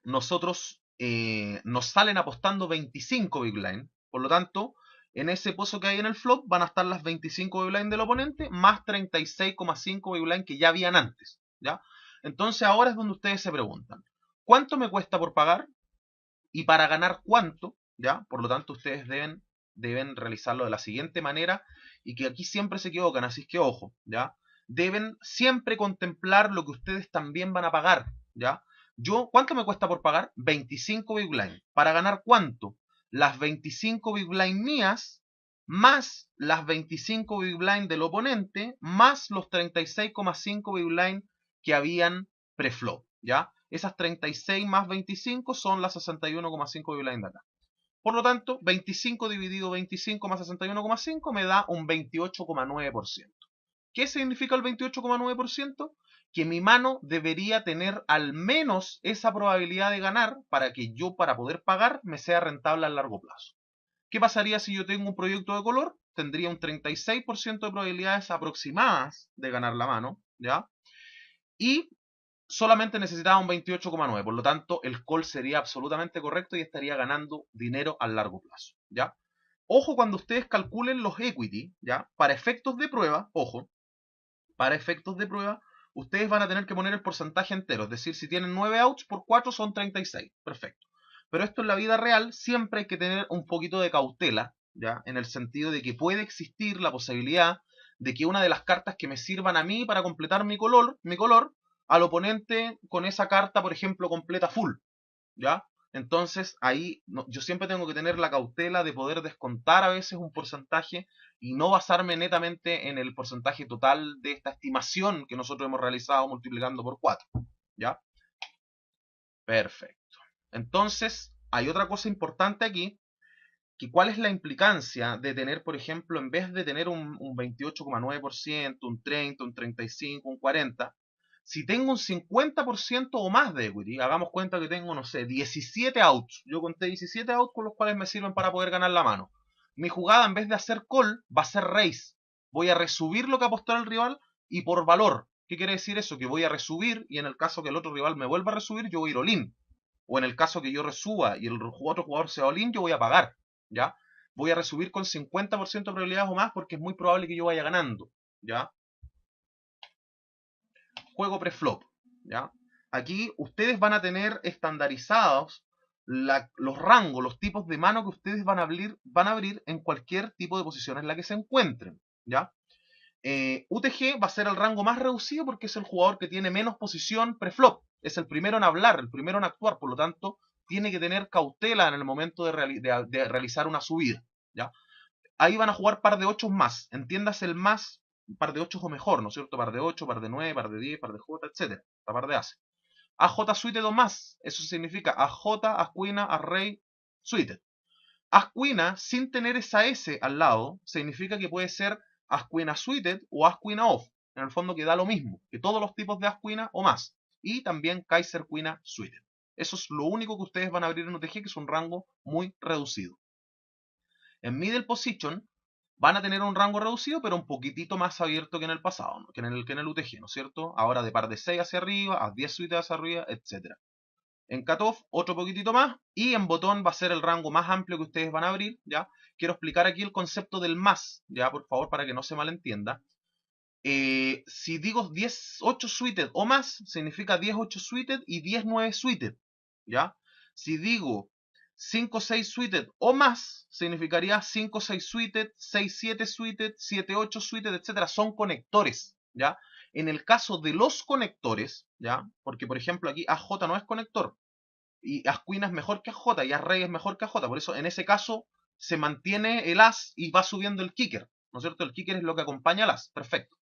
nosotros nos salen apostando 25 big blind. Por lo tanto, en ese pozo que hay en el flop van a estar las 25 big blind del oponente más 36,5 big blind que ya habían antes, ¿ya? Entonces ahora es donde ustedes se preguntan, ¿cuánto me cuesta por pagar? Y para ganar cuánto, ¿ya? Por lo tanto, ustedes deben realizarlo de la siguiente manera, y que aquí siempre se equivocan, así que ojo, ¿ya? Deben siempre contemplar lo que ustedes también van a pagar, ¿ya? ¿Cuánto me cuesta por pagar? 25 big blind. ¿Para ganar cuánto? Las 25 big blind mías, más las 25 big blind del oponente, más los 36,5 big blind que habían preflop, ¿ya? Esas 36 más 25 son las 61,5 big blind de acá. Por lo tanto, 25 dividido 25 más 61,5 me da un 28,9%. ¿Qué significa el 28,9%? Que mi mano debería tener al menos esa probabilidad de ganar para que yo, para poder pagar, me sea rentable a largo plazo. ¿Qué pasaría si yo tengo un proyecto de color? Tendría un 36% de probabilidades aproximadas de ganar la mano, ¿ya? Y solamente necesitaba un 28,9, por lo tanto el call sería absolutamente correcto y estaría ganando dinero a largo plazo, ¿ya? Ojo cuando ustedes calculen los equity, ¿ya? Para efectos de prueba, ojo, para efectos de prueba, ustedes van a tener que poner el porcentaje entero, es decir, si tienen 9 outs por 4 son 36, perfecto. Pero esto en la vida real siempre hay que tener un poquito de cautela, ¿ya? En el sentido de que puede existir la posibilidad de que una de las cartas que me sirvan a mí para completar mi color, al oponente con esa carta, por ejemplo, completa full, ¿ya? Entonces ahí yo siempre tengo que tener la cautela de poder descontar a veces un porcentaje y no basarme netamente en el porcentaje total de esta estimación que nosotros hemos realizado multiplicando por 4, ¿ya? Perfecto. Entonces, hay otra cosa importante aquí, que cuál es la implicancia de tener, por ejemplo, en vez de tener un 28,9%, un 30, un 35, un 40, si tengo un 50% o más de equity, hagamos cuenta que tengo, no sé, 17 outs. Yo conté 17 outs con los cuales me sirven para poder ganar la mano. Mi jugada, en vez de hacer call, va a ser raise. Voy a resubir lo que apostó el rival y por valor. ¿Qué quiere decir eso? Que voy a resubir y en el caso que el otro rival me vuelva a resubir, yo voy a ir all-in. O en el caso que yo resuba y el otro jugador sea all-in, yo voy a pagar, ¿ya? Voy a resubir con 50% de probabilidades o más porque es muy probable que yo vaya ganando, ¿ya? Juego preflop, ¿ya? Aquí ustedes van a tener estandarizados los rangos, los tipos de mano que ustedes van a abrir en cualquier tipo de posición en la que se encuentren, ¿ya? UTG va a ser el rango más reducido porque es el jugador que tiene menos posición preflop. Es el primero en hablar, el primero en actuar, por lo tanto, tiene que tener cautela en el momento de realizar una subida, ¿ya? Ahí van a jugar par de 8 más. Entiéndase el más, par de 8 o mejor, ¿no es cierto? Par de 8, par de 9, par de 10, par de J, etc. La par de Ace. AJ Suited o más. Eso significa AJ, Asquina, As-Rey, Suited. Asquina, sin tener esa S al lado, significa que puede ser Asquina Suited o Asquina Off. En el fondo que da lo mismo, que todos los tipos de Asquina o más. Y también Kaiser Quina Suited. Eso es lo único que ustedes van a abrir en UTG, que es un rango muy reducido. En middle position van a tener un rango reducido, pero un poquitito más abierto que en el pasado, ¿no? que en el UTG, ¿no es cierto? Ahora de par de 6 hacia arriba, a 10 suites hacia arriba, etc. En cutoff, otro poquitito más, y en botón va a ser el rango más amplio que ustedes van a abrir, ¿ya? Quiero explicar aquí el concepto del más, ¿ya? Por favor, para que no se malentienda. Si digo 10, 8 suited o más, significa 10, 8 suited y 10, 9 suited, ¿ya? Si digo 5, 6 suited o más, significaría 5, 6 suited, 6, 7 suited, 7, 8 suited, etc. Son conectores, ¿ya? En el caso de los conectores, ¿ya? Porque, por ejemplo, aquí AJ no es conector, y Asquina es mejor que AJ, y As-Rey es mejor que AJ, por eso en ese caso se mantiene el As y va subiendo el kicker, ¿no es cierto? El kicker es lo que acompaña al As, perfecto.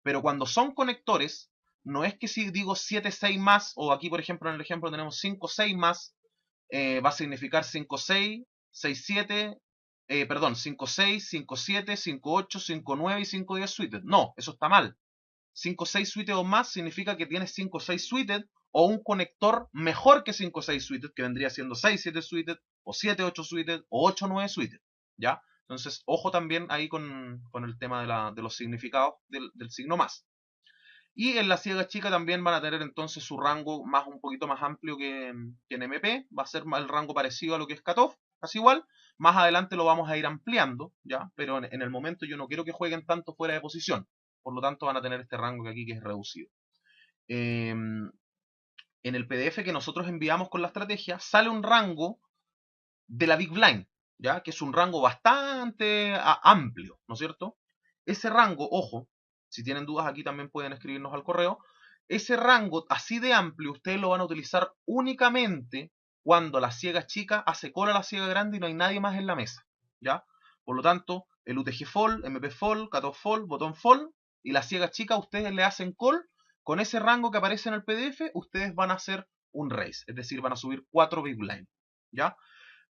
Pero cuando son conectores, no es que si digo 7, 6 más, o aquí por ejemplo en el ejemplo tenemos 5, 6 más, va a significar 5, 6, 6, 7, perdón, 5, 6, 5, 7, 5, 8, 5, 9 y 5, 10 suites. No, eso está mal. 5 o 6 suited o más significa que tienes 5 o 6 suited o un conector mejor que 5 o 6 suited, que vendría siendo 6 7 suited o 7 8 suited o 8 9 suited, ¿ya? Entonces, ojo también ahí con el tema de los significados del signo más. Y en la ciega chica también van a tener entonces su rango un poquito más amplio que en MP. Va a ser el rango parecido a lo que es cutoff, casi igual. Más adelante lo vamos a ir ampliando, ¿ya? Pero en el momento yo no quiero que jueguen tanto fuera de posición. Por lo tanto van a tener este rango que aquí que es reducido. En el PDF que nosotros enviamos con la estrategia sale un rango de la Big Blind, ¿ya? Que es un rango bastante amplio, ¿no es cierto? Ese rango, ojo, si tienen dudas aquí también pueden escribirnos al correo. Ese rango así de amplio ustedes lo van a utilizar únicamente cuando la ciega chica hace call a la ciega grande y no hay nadie más en la mesa, ¿ya? Por lo tanto, el UTG Fall, MP Fall, Cutoff Fall, Botón Fall y la ciega chica ustedes le hacen call. Con ese rango que aparece en el PDF ustedes van a hacer un raise, es decir, van a subir 4 Big Blind, ¿ya?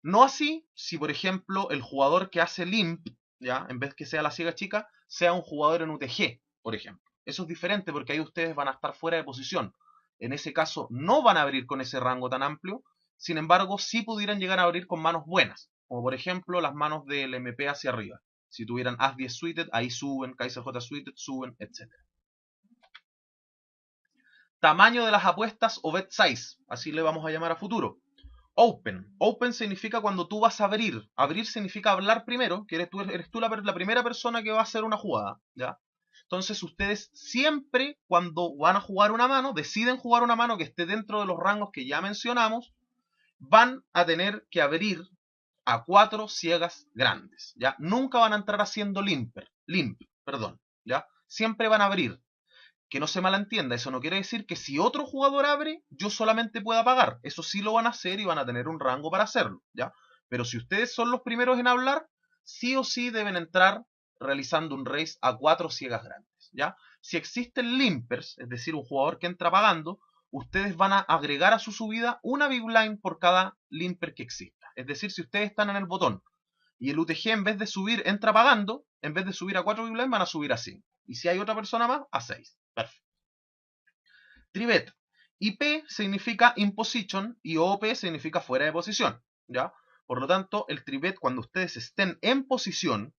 No así si, por ejemplo, el jugador que hace limp, ¿ya? En vez que sea la ciega chica, sea un jugador en UTG, por ejemplo. Eso es diferente porque ahí ustedes van a estar fuera de posición. En ese caso no van a abrir con ese rango tan amplio, sin embargo sí pudieran llegar a abrir con manos buenas, como por ejemplo las manos del MP hacia arriba. Si tuvieran As 10 suited, ahí suben, Kaiser J suited, suben, etc. Tamaño de las apuestas o bet size, así le vamos a llamar a futuro. Open. Open significa cuando tú vas a abrir. Abrir significa hablar primero, que eres tú la primera persona que va a hacer una jugada, ¿ya? Entonces ustedes siempre cuando van a jugar una mano, deciden jugar una mano que esté dentro de los rangos que ya mencionamos, van a tener que abrir a 4 ciegas grandes, ¿ya? Nunca van a entrar haciendo limp, perdón, ¿ya? Siempre van a abrir. Que no se malentienda, eso no quiere decir que si otro jugador abre, yo solamente pueda pagar. Eso sí lo van a hacer y van a tener un rango para hacerlo, ¿ya? Pero si ustedes son los primeros en hablar, sí o sí deben entrar realizando un raise a 4 ciegas grandes, ¿ya? Si existen limpers, es decir, un jugador que entra pagando, ustedes van a agregar a su subida una big blind por cada limper que exista. Es decir, si ustedes están en el botón y el UTG en vez de subir entra pagando, en vez de subir a 4 big blind van a subir a 5. Y si hay otra persona más, a 6. Perfecto. Tribet. IP significa in position y OP significa fuera de posición, ¿ya? Por lo tanto, el tribet cuando ustedes estén en posición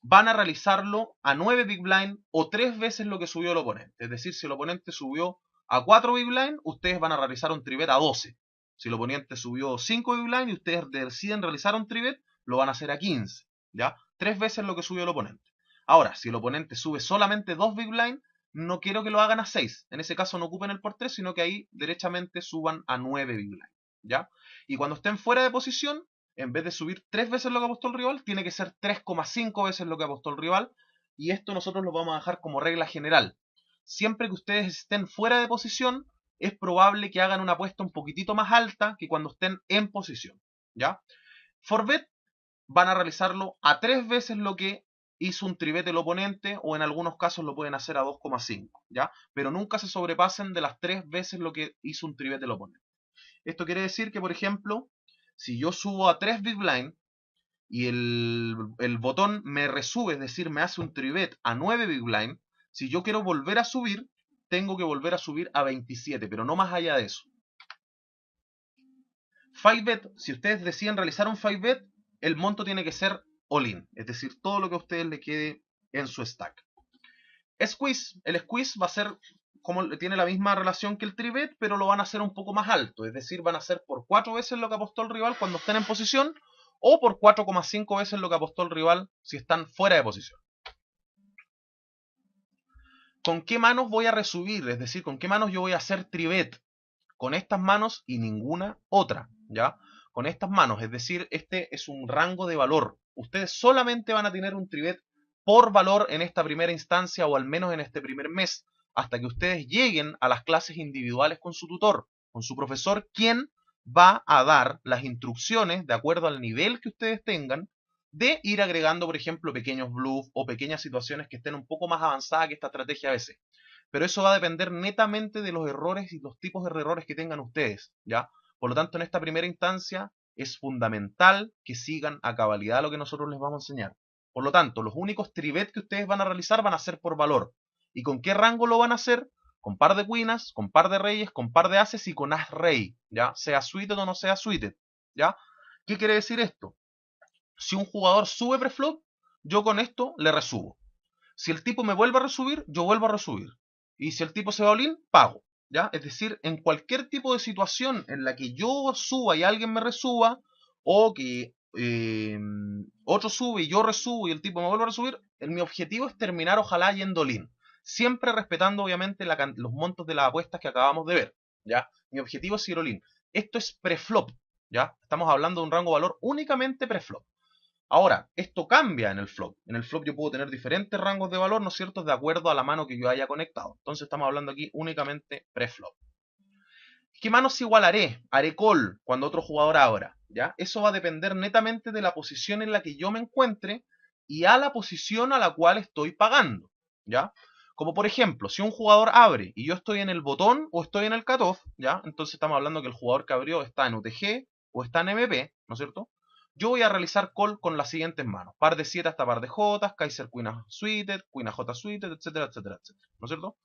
van a realizarlo a 9 big blind o 3 veces lo que subió el oponente. Es decir, si el oponente subió a 4 big blind, ustedes van a realizar un tribet a 12. Si el oponente subió 5 big blind y ustedes deciden realizar un tribet, lo van a hacer a 15, ¿ya? 3 veces lo que subió el oponente. Ahora, si el oponente sube solamente 2 big blind, no quiero que lo hagan a 6. En ese caso no ocupen el por 3, sino que ahí derechamente suban a 9 big blind, ¿ya? Y cuando estén fuera de posición, en vez de subir 3 veces lo que apostó el rival, tiene que ser 3,5 veces lo que apostó el rival. Y esto nosotros lo vamos a dejar como regla general. Siempre que ustedes estén fuera de posición, es probable que hagan una apuesta un poquitito más alta que cuando estén en posición, ¿ya? For bet van a realizarlo a 3 veces lo que hizo un tribet el oponente, o en algunos casos lo pueden hacer a 2,5, ¿ya? Pero nunca se sobrepasen de las 3 veces lo que hizo un tribet el oponente. Esto quiere decir que, por ejemplo, si yo subo a 3 big blind y el botón me resube, es decir, me hace un tribet a 9 big blind, si yo quiero volver a subir, tengo que volver a subir a 27, pero no más allá de eso. 5bet, si ustedes deciden realizar un 5bet, el monto tiene que ser all-in, es decir, todo lo que a ustedes le quede en su stack. Squeeze, el squeeze va a ser como tiene la misma relación que el tribet, pero lo van a hacer un poco más alto, es decir, van a ser por 4 veces lo que apostó el rival cuando estén en posición, o por 4,5 veces lo que apostó el rival si están fuera de posición. ¿Con qué manos voy a resubir? Es decir, ¿con qué manos yo voy a hacer tribet? Con estas manos y ninguna otra, ¿ya? Con estas manos, es decir, este es un rango de valor. Ustedes solamente van a tener un tribet por valor en esta primera instancia o al menos en este primer mes, hasta que ustedes lleguen a las clases individuales con su tutor, con su profesor, quien va a dar las instrucciones de acuerdo al nivel que ustedes tengan de ir agregando, por ejemplo, pequeños bluffs o pequeñas situaciones que estén un poco más avanzadas que esta estrategia a veces. Pero eso va a depender netamente de los errores y los tipos de errores que tengan ustedes, ¿ya? Por lo tanto, en esta primera instancia es fundamental que sigan a cabalidad lo que nosotros les vamos a enseñar. Por lo tanto, los únicos tribet que ustedes van a realizar van a ser por valor. ¿Y con qué rango lo van a hacer? Con par de cuinas, con par de reyes, con par de ases y con as rey, ¿ya? Sea suited o no sea suited, ¿ya? ¿Qué quiere decir esto? Si un jugador sube preflop, yo con esto le resubo. Si el tipo me vuelve a resubir, yo vuelvo a resubir. Y si el tipo se va all-in, pago. ¿Ya? Es decir, en cualquier tipo de situación en la que yo suba y alguien me resuba, o que otro sube y yo resubo y el tipo me vuelve a resubir, mi objetivo es terminar ojalá yendo all-in. Siempre respetando obviamente los montos de las apuestas que acabamos de ver. ¿Ya? Mi objetivo es ir all-in. Esto es preflop. ¿Ya? Estamos hablando de un rango de valor únicamente preflop. Ahora, esto cambia en el flop. En el flop yo puedo tener diferentes rangos de valor, ¿no es cierto?, de acuerdo a la mano que yo haya conectado. Entonces estamos hablando aquí únicamente pre-flop. ¿Qué manos igual haré? Haré call cuando otro jugador abra, ¿ya? Eso va a depender netamente de la posición en la que yo me encuentre y a la posición a la cual estoy pagando, ¿ya? Como por ejemplo, si un jugador abre y yo estoy en el botón o estoy en el cutoff, ¿ya? Entonces estamos hablando que el jugador que abrió está en UTG o está en MP, ¿no es cierto? Yo voy a realizar call con las siguientes manos. Par de 7 hasta par de J, Kaiser Queen Suited, Queen J Suited, etcétera, etcétera, etcétera. ¿No es cierto?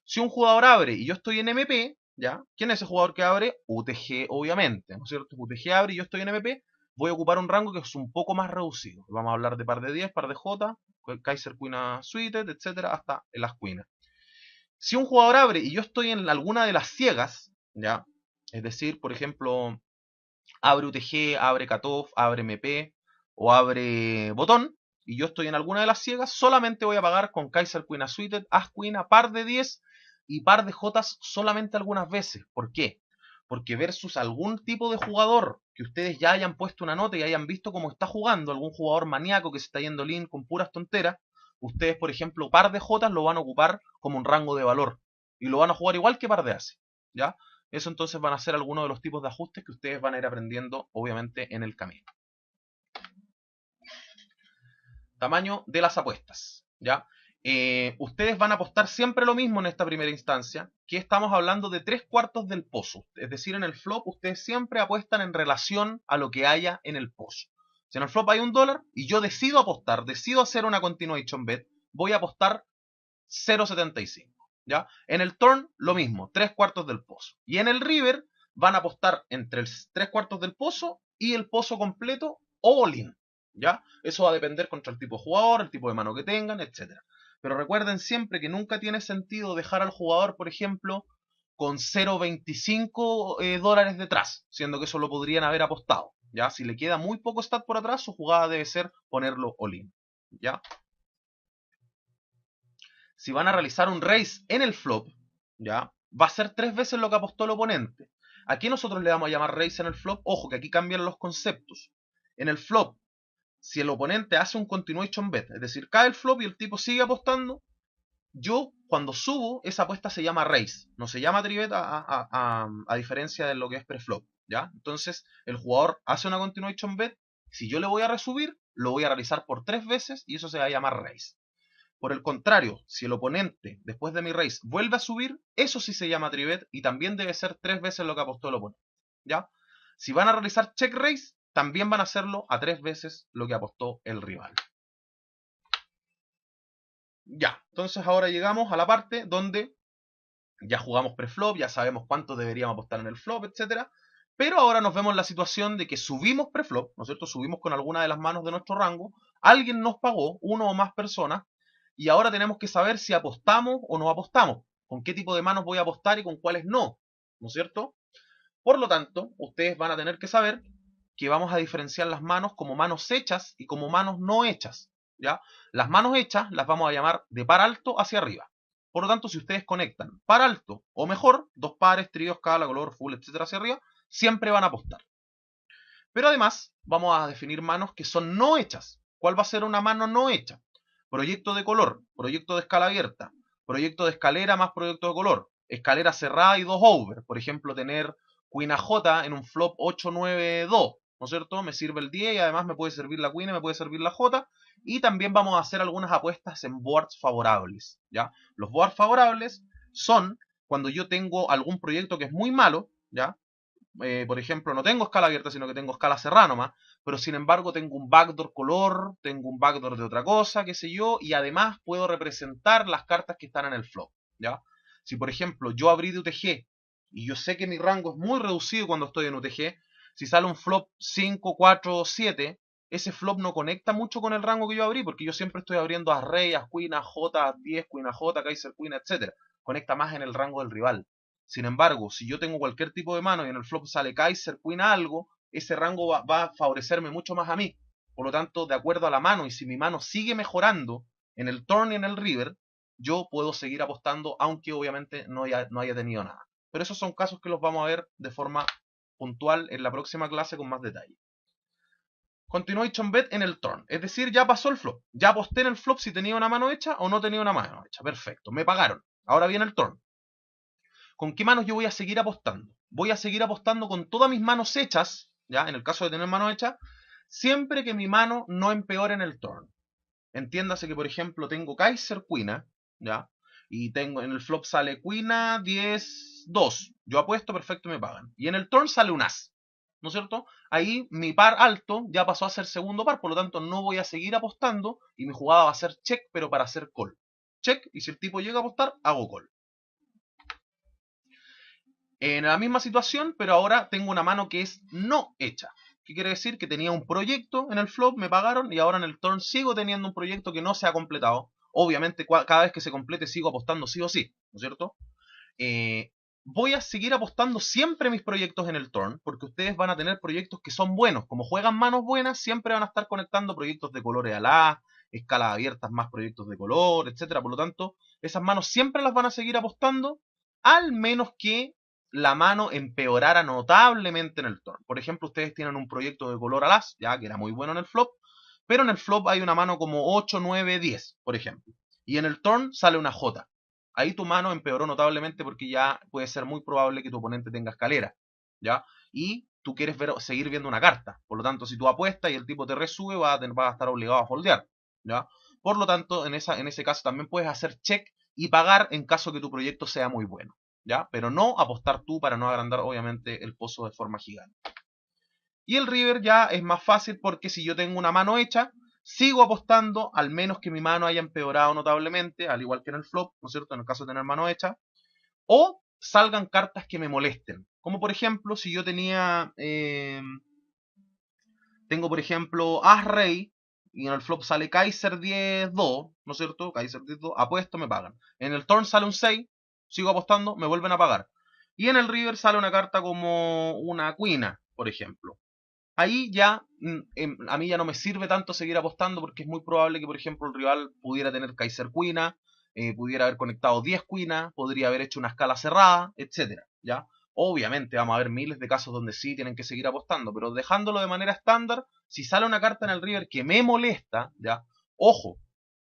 Si un jugador abre y yo estoy en MP, ¿ya? ¿Quién es ese jugador que abre? UTG, obviamente, ¿no es cierto? UTG abre y yo estoy en MP, voy a ocupar un rango que es un poco más reducido. Vamos a hablar de par de 10, par de J, Kaiser Queen Suited, etcétera, hasta el As Queen. Si un jugador abre y yo estoy en alguna de las ciegas, ¿ya? Es decir, por ejemplo, abre UTG, abre cutoff, abre MP o abre botón, y yo estoy en alguna de las ciegas, solamente voy a pagar con Kaiser Queen Suited, As Queen, par de 10 y par de Jotas solamente algunas veces. ¿Por qué? Porque versus algún tipo de jugador que ustedes ya hayan puesto una nota y hayan visto cómo está jugando, algún jugador maníaco que se está yendo lean con puras tonteras, ustedes, por ejemplo, par de Jotas lo van a ocupar como un rango de valor y lo van a jugar igual que par de Ases, ¿ya? Eso entonces van a ser algunos de los tipos de ajustes que ustedes van a ir aprendiendo, obviamente, en el camino. Tamaño de las apuestas, ¿ya? Ustedes van a apostar siempre lo mismo en esta primera instancia, que estamos hablando de 3/4 del pozo. Es decir, en el flop ustedes siempre apuestan en relación a lo que haya en el pozo. Si en el flop hay $1 y yo decido apostar, decido hacer una continuation bet, voy a apostar 0.75. ¿Ya? En el turn, lo mismo, 3/4 del pozo. Y en el river van a apostar entre el 3/4 del pozo y el pozo completo all-in. ¿Ya? Eso va a depender contra el tipo de jugador, el tipo de mano que tengan, etc. Pero recuerden siempre que nunca tiene sentido dejar al jugador, por ejemplo, con 0.25 dólares detrás, siendo que eso lo podrían haber apostado. ¿Ya? Si le queda muy poco stat por atrás, su jugada debe ser ponerlo all-in. ¿Ya? Si van a realizar un raise en el flop, ¿ya? Va a ser 3 veces lo que apostó el oponente. Aquí nosotros le vamos a llamar raise en el flop. Ojo, que aquí cambian los conceptos. En el flop, si el oponente hace un continuation bet, es decir, cae el flop y el tipo sigue apostando, yo cuando subo, esa apuesta se llama raise. No se llama tribet a diferencia de lo que es preflop, ¿ya? Entonces, el jugador hace una continuation bet. Si yo le voy a resubir, lo voy a realizar por 3 veces y eso se va a llamar raise. Por el contrario, si el oponente, después de mi raise, vuelve a subir, eso sí se llama tribet y también debe ser 3 veces lo que apostó el oponente. ¿Ya? Si van a realizar check raise, también van a hacerlo a 3 veces lo que apostó el rival. Ya, entonces ahora llegamos a la parte donde ya jugamos preflop, ya sabemos cuánto deberíamos apostar en el flop, etc. Pero ahora nos vemos en la situación de que subimos preflop, ¿no es cierto? Subimos con alguna de las manos de nuestro rango, alguien nos pagó, uno o más personas, y ahora tenemos que saber si apostamos o no apostamos, con qué tipo de manos voy a apostar y con cuáles no, ¿no es cierto? Por lo tanto, ustedes van a tener que saber que vamos a diferenciar las manos como manos hechas y como manos no hechas, ¿ya? Las manos hechas las vamos a llamar de par alto hacia arriba. Por lo tanto, si ustedes conectan par alto o mejor, dos pares, tríos, cala, color, full, etcétera hacia arriba, siempre van a apostar. Pero además, vamos a definir manos que son no hechas. ¿Cuál va a ser una mano no hecha? Proyecto de color, proyecto de escala abierta, proyecto de escalera más proyecto de color, escalera cerrada y 2 over. Por ejemplo, tener Queen AJ en un flop 8-9-2, ¿no es cierto? Me sirve el 10 y además me puede servir la Queen y me puede servir la J. Y también vamos a hacer algunas apuestas en boards favorables, ¿ya? Los boards favorables son cuando yo tengo algún proyecto que es muy malo, ¿ya? por ejemplo, no tengo escala abierta, sino que tengo escala cerrada nomás, pero sin embargo tengo un backdoor color, tengo un backdoor de otra cosa, qué sé yo, y además puedo representar las cartas que están en el flop, ¿ya? Si, por ejemplo, yo abrí de UTG y yo sé que mi rango es muy reducido cuando estoy en UTG, si sale un flop 5, 4, 7, ese flop no conecta mucho con el rango que yo abrí, porque yo siempre estoy abriendo a Rey, a Queen, a J, a 10, Queen a J, Kaiser Queen, etc. Conecta más en el rango del rival. Sin embargo, si yo tengo cualquier tipo de mano y en el flop sale Kaiser, Queen algo, ese rango va a favorecerme mucho más a mí. Por lo tanto, de acuerdo a la mano, y si mi mano sigue mejorando en el turn y en el river, yo puedo seguir apostando, aunque obviamente no haya tenido nada. Pero esos son casos que los vamos a ver de forma puntual en la próxima clase con más detalle. Continuation bet en el turn, es decir, ya pasó el flop. Ya aposté en el flop si tenía una mano hecha o no tenía una mano hecha. Perfecto, me pagaron. Ahora viene el turn. ¿Con qué manos yo voy a seguir apostando? Voy a seguir apostando con todas mis manos hechas, ya, en el caso de tener manos hechas, siempre que mi mano no empeore en el turn. Entiéndase que, por ejemplo, tengo Kaiser Queen, ya, y tengo en el flop sale Queen 10, 2. Yo apuesto, perfecto, y me pagan. Y en el turn sale un as, ¿no es cierto? Ahí mi par alto ya pasó a ser segundo par, por lo tanto no voy a seguir apostando y mi jugada va a ser check, pero para hacer call. Check, y si el tipo llega a apostar, hago call. En la misma situación, pero ahora tengo una mano que es no hecha. ¿Qué quiere decir? Que tenía un proyecto en el flop, me pagaron y ahora en el turn sigo teniendo un proyecto que no se ha completado. Obviamente, cada vez que se complete sigo apostando sí o sí, ¿no es cierto? Voy a seguir apostando siempre mis proyectos en el turn, porque ustedes van a tener proyectos que son buenos. Como juegan manos buenas, siempre van a estar conectando proyectos de colores a la escalas abiertas más proyectos de color, etcétera. Por lo tanto, esas manos siempre las van a seguir apostando, al menos que la mano empeorara notablemente en el turn. Por ejemplo, ustedes tienen un proyecto de color alas, ya que era muy bueno en el flop, pero en el flop hay una mano como 8, 9, 10, por ejemplo. Y en el turn sale una J. Ahí tu mano empeoró notablemente porque ya puede ser muy probable que tu oponente tenga escalera, ¿ya? Y tú quieres seguir viendo una carta. Por lo tanto, si tú apuestas y el tipo te resube, vas a estar obligado a holdear, ¿ya? Por lo tanto, en ese caso también puedes hacer check y pagar en caso que tu proyecto sea muy bueno, ¿ya? Pero no apostar tú para no agrandar, obviamente, el pozo de forma gigante. Y el river ya es más fácil porque si yo tengo una mano hecha, sigo apostando, al menos que mi mano haya empeorado notablemente, al igual que en el flop, ¿no es cierto? En el caso de tener mano hecha. O salgan cartas que me molesten. Como por ejemplo, si yo tengo por ejemplo As-Rey, y en el flop sale Kaiser 10-2, ¿no es cierto? Kaiser 10-2, apuesto, me pagan. En el turn sale un 6, sigo apostando, me vuelven a pagar. Y en el river sale una carta como una Queen, por ejemplo. Ahí ya a mí ya no me sirve tanto seguir apostando porque es muy probable que, por ejemplo, el rival pudiera tener Kaiser Queen, pudiera haber conectado 10 Queen, podría haber hecho una escala cerrada, etcétera, ¿ya? Obviamente vamos a ver miles de casos donde sí tienen que seguir apostando, pero dejándolo de manera estándar, si sale una carta en el river que me molesta, ¿ya? Ojo,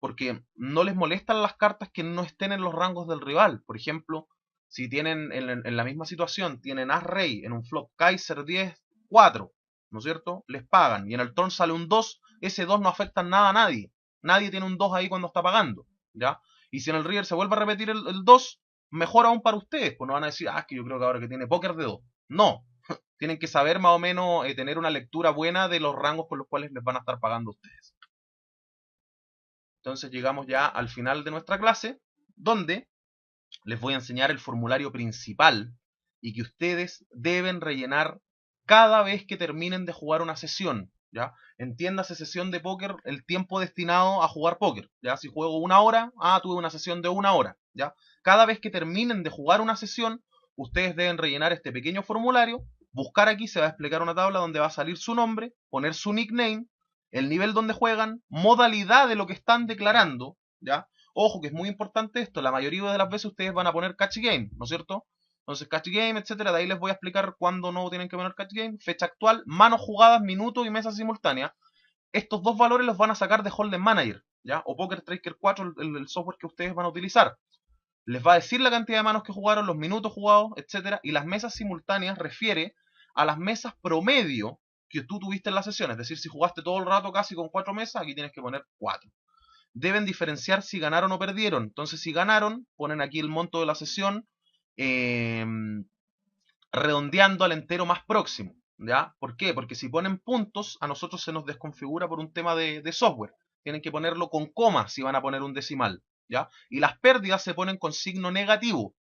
porque no les molestan las cartas que no estén en los rangos del rival. Por ejemplo, si tienen en la misma situación, tienen As-Rey en un flop Kaiser 10-4, ¿no es cierto? Les pagan. Y en el turn sale un 2, ese 2 no afecta en nada a nadie. Nadie tiene un 2 ahí cuando está pagando, ¿ya? Y si en el river se vuelve a repetir el 2, mejor aún para ustedes. Pues no van a decir, es que yo creo que ahora que tiene póker de 2. No. Tienen que saber más o menos tener una lectura buena de los rangos con los cuales les van a estar pagando ustedes. Entonces llegamos ya al final de nuestra clase, donde les voy a enseñar el formulario principal y que ustedes deben rellenar cada vez que terminen de jugar una sesión, ¿ya? Entiéndase sesión de póker, el tiempo destinado a jugar póker, ¿ya? Si juego una hora, tuve una sesión de una hora, ¿ya? Cada vez que terminen de jugar una sesión, ustedes deben rellenar este pequeño formulario, buscar aquí, se va a explicar una tabla donde va a salir su nombre, poner su nickname, el nivel donde juegan, modalidad de lo que están declarando, ¿ya? Ojo, que es muy importante esto, la mayoría de las veces ustedes van a poner catch game, ¿no es cierto? Entonces, catch game, etcétera, de ahí les voy a explicar cuándo no tienen que poner catch game, fecha actual, manos jugadas, minutos y mesas simultáneas. Estos dos valores los van a sacar de Hold'em Manager, ¿ya? O Poker Tracker 4, el software que ustedes van a utilizar. Les va a decir la cantidad de manos que jugaron, los minutos jugados, etcétera, y las mesas simultáneas refiere a las mesas promedio que tú tuviste en la sesión. Es decir, si jugaste todo el rato casi con 4 mesas, aquí tienes que poner 4. Deben diferenciar si ganaron o perdieron. Entonces, si ganaron, ponen aquí el monto de la sesión, redondeando al entero más próximo, ¿ya? ¿Por qué? Porque si ponen puntos, a nosotros se nos desconfigura por un tema de software. Tienen que ponerlo con coma si van a poner un decimal, ¿ya? Y las pérdidas se ponen con signo negativo.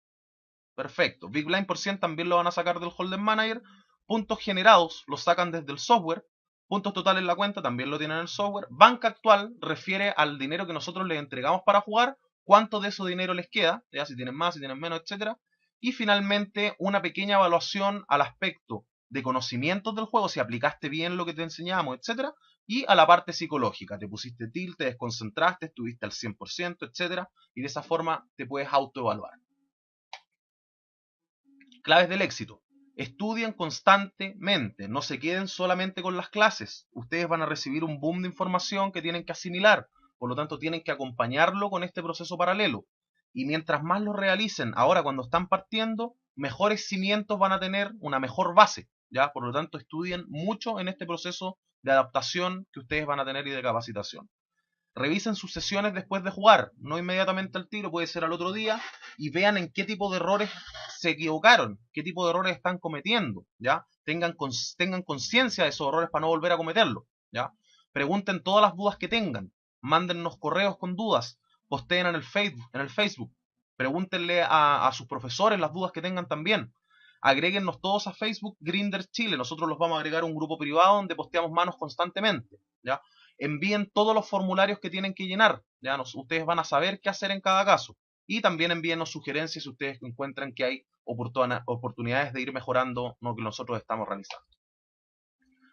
Perfecto. Big Blind por 100 también lo van a sacar del Holder Manager. Puntos generados los sacan desde el software. Puntos totales en la cuenta también lo tienen en el software. Banca actual refiere al dinero que nosotros les entregamos para jugar, cuánto de ese dinero les queda, ya si tienen más, si tienen menos, etcétera. Y finalmente una pequeña evaluación al aspecto de conocimientos del juego, si aplicaste bien lo que te enseñamos, etcétera. Y a la parte psicológica, te pusiste tilt, te desconcentraste, estuviste al 100%, etcétera. Y de esa forma te puedes autoevaluar. Claves del éxito. Estudien constantemente, no se queden solamente con las clases. Ustedes van a recibir un boom de información que tienen que asimilar, por lo tanto tienen que acompañarlo con este proceso paralelo. Y mientras más lo realicen ahora cuando están partiendo, mejores cimientos van a tener, una mejor base, ¿ya? Por lo tanto, estudien mucho en este proceso de adaptación que ustedes van a tener y de capacitación. Revisen sus sesiones después de jugar, no inmediatamente al tiro, puede ser al otro día, y vean en qué tipo de errores se equivocaron, qué tipo de errores están cometiendo, ¿ya? Tengan conciencia de esos errores para no volver a cometerlos, ¿ya? Pregunten todas las dudas que tengan, mándennos correos con dudas, posteen en el Facebook, pregúntenle a sus profesores las dudas que tengan también. Agréguennos todos a Facebook Grinders Chile, nosotros los vamos a agregar a un grupo privado donde posteamos manos constantemente, ¿ya? Envíen todos los formularios que tienen que llenar. Ya ustedes van a saber qué hacer en cada caso. Y también envíennos sugerencias si ustedes encuentran que hay oportunidades de ir mejorando lo que nosotros estamos realizando.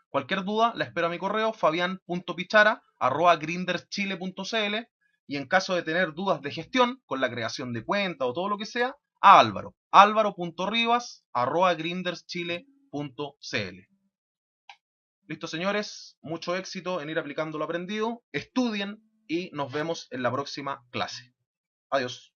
Cualquier duda, la espero a mi correo fabian.pichara@grinderschile.cl, y en caso de tener dudas de gestión con la creación de cuenta o todo lo que sea, a alvaro.rivas@grinderschile.cl. Listo, señores, mucho éxito en ir aplicando lo aprendido, estudien y nos vemos en la próxima clase. Adiós.